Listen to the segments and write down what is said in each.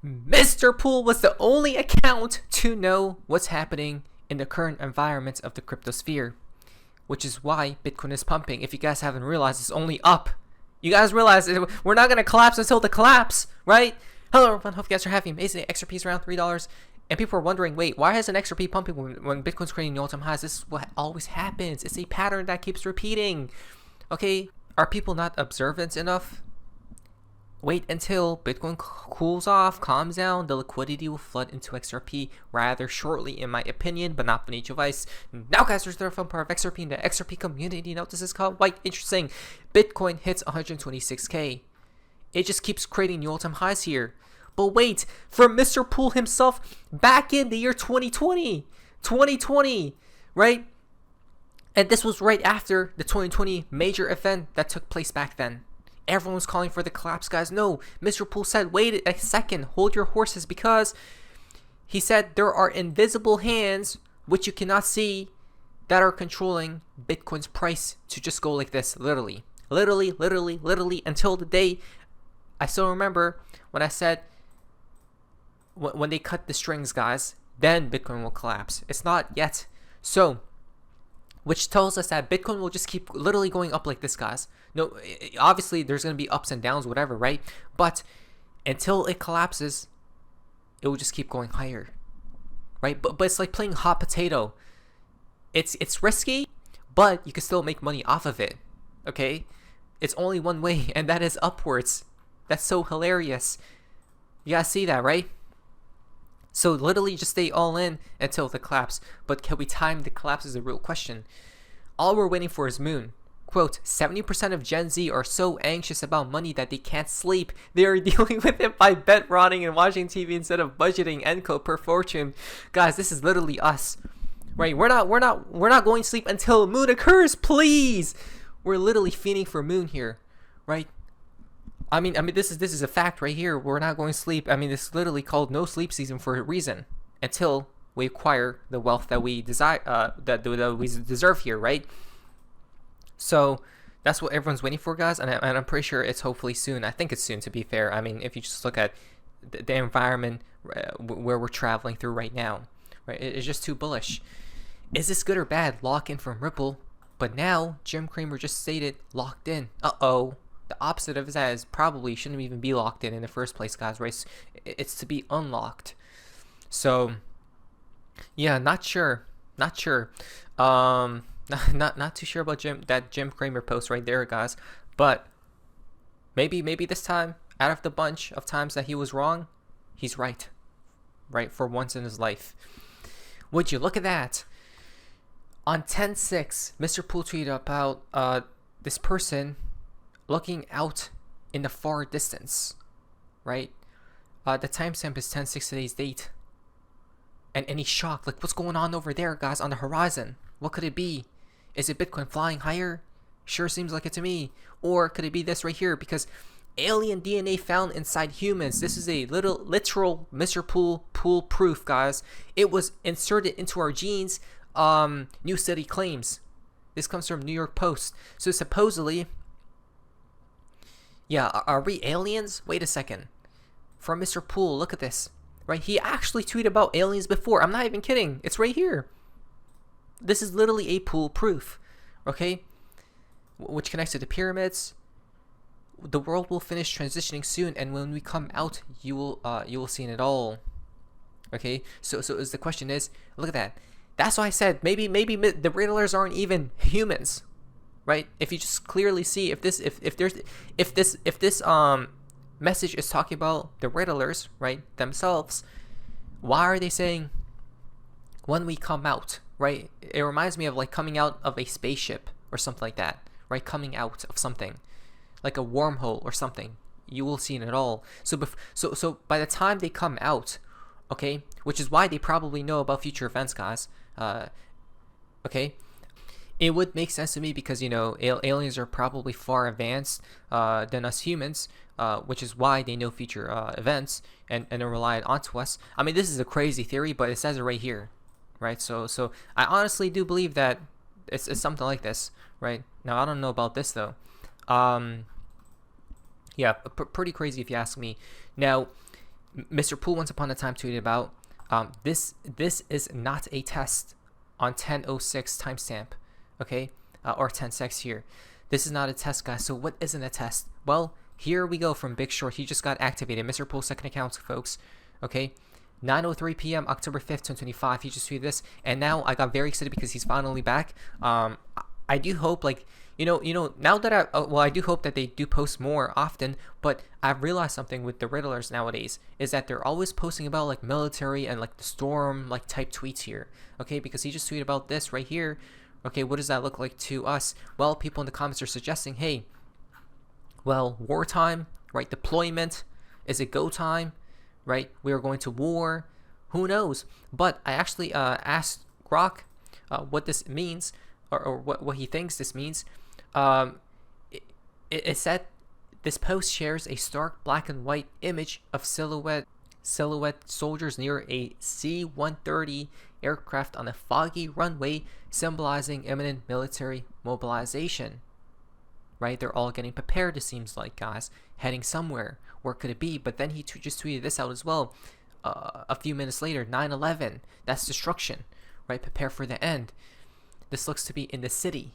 Mr. Pool was the only account to know what's happening in the current environment of the cryptosphere, which is why Bitcoin is pumping. If you guys haven't realized, it's only up. You guys realize we're not going to collapse until the collapse, right? Hello everyone, hope you guys are having amazing. XRP is around $3. And people are wondering, wait, why is an XRP pumping when Bitcoin's creating new all-time highs? This is what always happens. It's a pattern that keeps repeating. Okay, are people not observant enough? Wait until Bitcoin cools off, calms down. The liquidity will flood into XRP rather shortly, in my opinion, but not financial advice. Now, guys, there's the fun part of XRP in the XRP community. You know what this is called? Quite interesting. Bitcoin hits 126K. It just keeps creating new all-time highs here. But wait, for Mr. Pool himself, back in the year 2020, right? And this was right after the 2020 major event that took place back then. Everyone was calling for the collapse, guys. No, Mr. Pool said, wait a second, hold your horses, because he said there are invisible hands which you cannot see that are controlling Bitcoin's price to just go like this, literally, until the day. I still remember when I said, when they cut the strings, guys, then Bitcoin will collapse. It's not yet. So, which tells us that Bitcoin will just keep literally going up like this, guys. No, obviously there's going to be ups and downs, whatever, right? But until it collapses, it will just keep going higher, right? But it's like playing hot potato. It's risky, but you can still make money off of it, okay? It's only one way, and that is upwards. That's so hilarious. You guys see that, right? So literally just stay all in until the collapse. But can we time the collapse is a real question. All we're waiting for is moon. Quote, 70% of Gen Z are so anxious about money that they can't sleep. They are dealing with it by bed rotting and watching TV instead of budgeting. End quote, per fortune. Guys, this is literally us. Right? We're not going to sleep until moon occurs, please. We're literally fiending for moon here. Right? I mean, this is a fact right here. We're not going to sleep. I mean, it's literally called no sleep season for a reason, until we acquire the wealth that we desire, that we deserve here, right? So that's what everyone's waiting for, guys, and I'm pretty sure it's hopefully soon. I think it's soon, to be fair. I mean, if you just look at the environment where we're traveling through right now, right? It's just too bullish. Is this good or bad? Lock in from Ripple, but now Jim Cramer just stated locked in. Uh-oh. The opposite of that is probably shouldn't even be locked in the first place, guys, right? It's to be unlocked. So, yeah, not sure. Not too sure about Jim Cramer post right there, guys. But maybe this time, out of the bunch of times that he was wrong, he's right. Right, for once in his life. Would you look at that? On 10/6, Mr. Pool tweeted about this person looking out in the far distance, right? The timestamp is 10/6 today's date. And he's shocked, like, what's going on over there, guys, on the horizon? What could it be? Is it Bitcoin flying higher? Sure seems like it to me. Or could it be this right here? Because alien DNA found inside humans. This is a literal Mr. Pool proof, guys. It was inserted into our genes. New study claims. This comes from New York Post. So supposedly, yeah, are we aliens? Wait a second. From Mr. Pool, look at this. Right, he actually tweeted about aliens before. I'm not even kidding. It's right here. This is literally a Pool proof, okay? Which connects to the pyramids. The world will finish transitioning soon, and when we come out, you will see it all. Okay, so as the question is, look at that. That's why I said maybe the Riddlers aren't even humans. Right? If you just clearly see if this message is talking about the Riddlers, right, themselves, why are they saying when we come out, right? It reminds me of like coming out of a spaceship or something like that, right? Coming out of something like a wormhole or something. You will see it all. So by the time they come out, okay, which is why they probably know about future events, guys. Okay. It would make sense to me because, you know, aliens are probably far advanced than us humans, which is why they know future events and are reliant onto us. I mean, this is a crazy theory, but it says it right here, right? So I honestly do believe that it's something like this, right? Now, I don't know about this, though. Yeah, pretty crazy if you ask me. Now, Mr. Poole once upon a time tweeted about this is not a test on 10:06 timestamp, okay, or 10 secs here. This is not a test, guys. So what isn't a test? Well, here we go from Big Short. He just got activated. Mr. Poole's second account, folks. Okay, 9:03 p.m. October 5th, 2025. He just tweeted this, and now I got very excited because he's finally back. I do hope, like, now that I do hope that they do post more often. But I've realized something with the Riddlers nowadays is that they're always posting about like military and like the storm like type tweets here. Okay, because he just tweeted about this right here. Okay, what does that look like to us? Well, people in the comments are suggesting, hey, well, wartime, right? Deployment, is it go time, right? We are going to war. Who knows? But I actually asked Grok what this means, or what he thinks this means. It said this post shares a stark black and white image of silhouette soldiers near a C-130 aircraft on a foggy runway, symbolizing imminent military mobilization. Right? They're all getting prepared, it seems like, guys, heading somewhere. Where could it be? But then he just tweeted this out as well. A few minutes later, 9/11. That's destruction. Right? Prepare for the end. This looks to be in the city.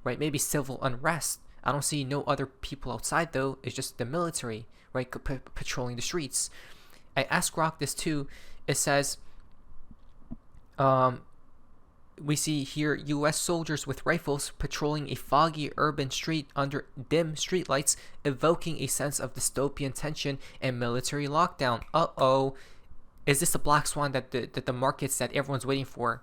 Right? Maybe civil unrest. I don't see no other people outside though. It's just the military, right? Patrolling the streets. I asked Grok this too. It says, we see here U.S. soldiers with rifles patrolling a foggy urban street under dim streetlights, evoking a sense of dystopian tension and military lockdown. Uh-oh. Is this a black swan that the markets that everyone's waiting for?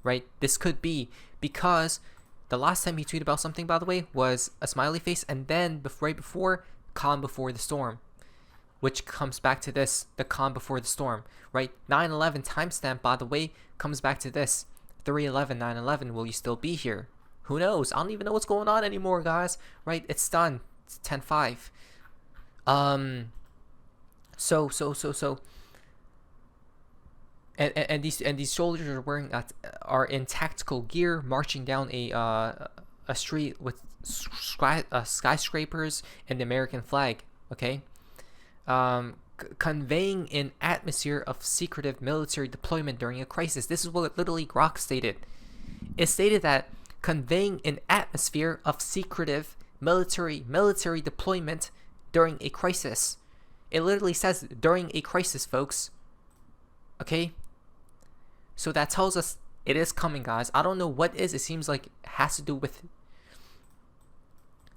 Right? This could be, because the last time he tweeted about something, by the way, was a smiley face, and then right before, calm before the storm. Which comes back to this, the calm before the storm, right? 9/11 timestamp, by the way, comes back to this. 3/11, 9/11, will you still be here? Who knows? I don't even know what's going on anymore, guys. Right? It's done. It's 10/5. And these soldiers are in tactical gear, marching down a street with skyscrapers and the American flag. Okay. Conveying an atmosphere of secretive military deployment during a crisis. This is what literally Grok stated. It stated that conveying an atmosphere of secretive military deployment during a crisis. It literally says during a crisis, folks. Okay? So that tells us it is coming, guys. I don't know what is. It seems like it has to do with,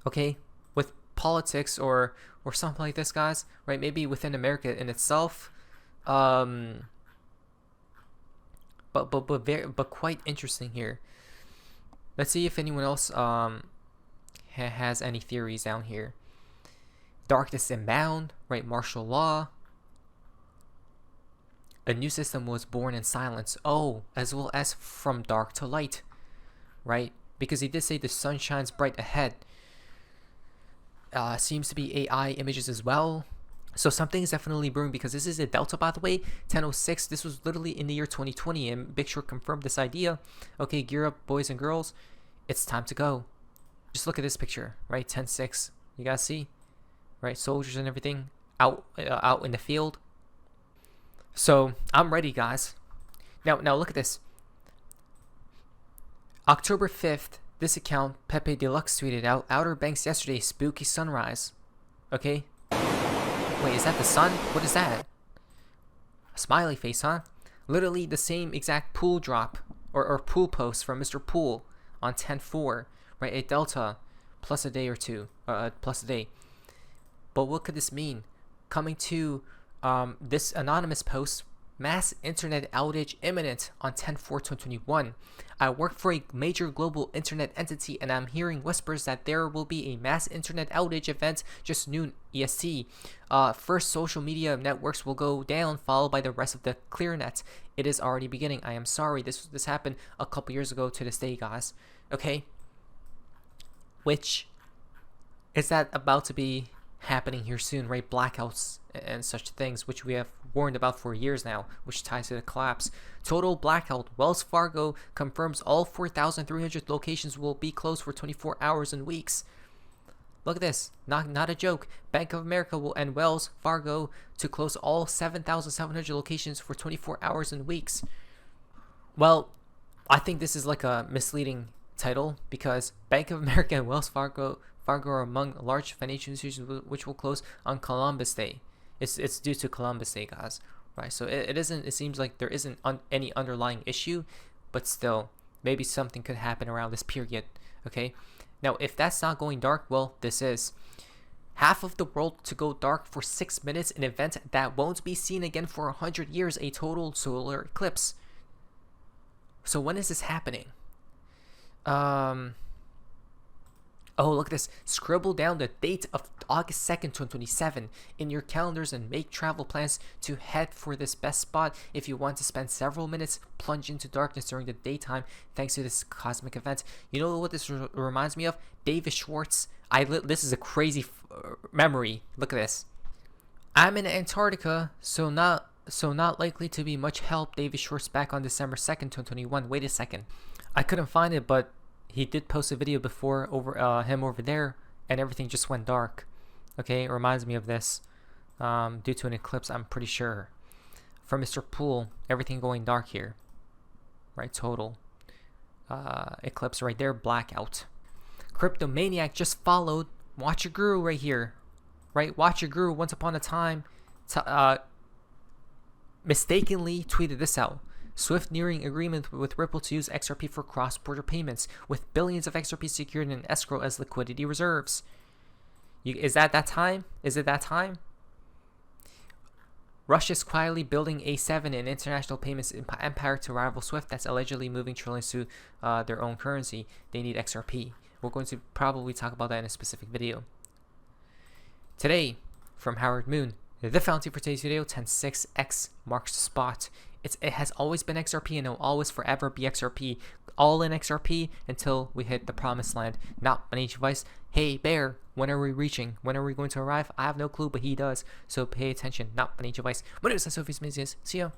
okay, with politics or something like this, guys, right? Maybe within America in itself, but quite interesting here. Let's see if anyone else has any theories down here. Darkness inbound, right? Martial law. A new system was born in silence. Oh, as well as from dark to light, right? Because he did say the sun shines bright ahead. Seems to be AI images as well. So something is definitely brewing, because this is a Delta, by the way, 10:06. This was literally in the year 2020, and Big Short confirmed this idea. Okay, gear up, boys and girls. It's time to go. Just look at this picture, right? 10:06. You guys see, right? Soldiers and everything out in the field. So I'm ready, guys. Now look at this. October 5th. This account, Pepe Deluxe, tweeted out, Outer Banks yesterday, spooky sunrise. Okay? Wait, is that the sun? What is that? A smiley face, huh? Literally the same exact pool drop, or pool post from Mr. Poole on 10/4, right? A Delta, plus a day or two, plus a day. But what could this mean? Coming to this anonymous post, mass internet outage imminent on 10/4/2021. I work for a major global internet entity, and I'm hearing whispers that there will be a mass internet outage event just noon EST. First, social media networks will go down, followed by the rest of the ClearNet. It is already beginning. I am sorry. This happened a couple years ago to this day, guys. Okay. Which is that about to be happening here soon, right? Blackouts and such things, which we have warned about for years now, which ties to the collapse. Total blackout. Wells Fargo confirms all 4,300 locations will be closed for 24 hours and weeks. look at this. Not a joke. Bank of America will and Wells Fargo to close all 7,700 locations for 24 hours and weeks. Well, I think this is like a misleading title because Bank of America and Wells Fargo are among large financial institutions which will close on Columbus Day. It's due to Columbus Day, guys. Right? So it isn't. It seems like there isn't any underlying issue, but still, maybe something could happen around this period. Okay. Now, if that's not going dark, well, this is. Half of the world to go dark for 6 minutes, an event that won't be seen again for 100 years, a total solar eclipse. So when is this happening? Oh, look at this. Scribble down the date of August 2nd, 2027 in your calendars and make travel plans to head for this best spot if you want to spend several minutes plunge into darkness during the daytime thanks to this cosmic event. You know what this reminds me of? David Schwartz. This is a crazy memory. Look at this. I'm in Antarctica, so not likely to be much help. David Schwartz back on December 2nd, 2021. Wait a second. I couldn't find it, but he did post a video before over him over there, and everything just went dark. Okay, it reminds me of this due to an eclipse, I'm pretty sure. For Mr. Pool, everything going dark here. Right, total. Eclipse right there, blackout. Cryptomaniac just followed. Watch your guru right here. Right, Watch your guru once upon a time mistakenly tweeted this out. Swift nearing agreement with Ripple to use XRP for cross-border payments, with billions of XRP secured in escrow as liquidity reserves. Is that time? Is it that time? Russia's quietly building A7, an international payments empire to rival Swift that's allegedly moving trillions to their own currency. They need XRP. We're going to probably talk about that in a specific video. Today, from Howard Moon, the fountain for today's video, 10.6x marks the spot. It has always been XRP and it will always forever be XRP. All in XRP until we hit the promised land. Not financial advice. Hey Bear, when are we reaching? When are we going to arrive? I have no clue, but he does. So pay attention. Not financial advice. My name is Sophie's Business. See ya.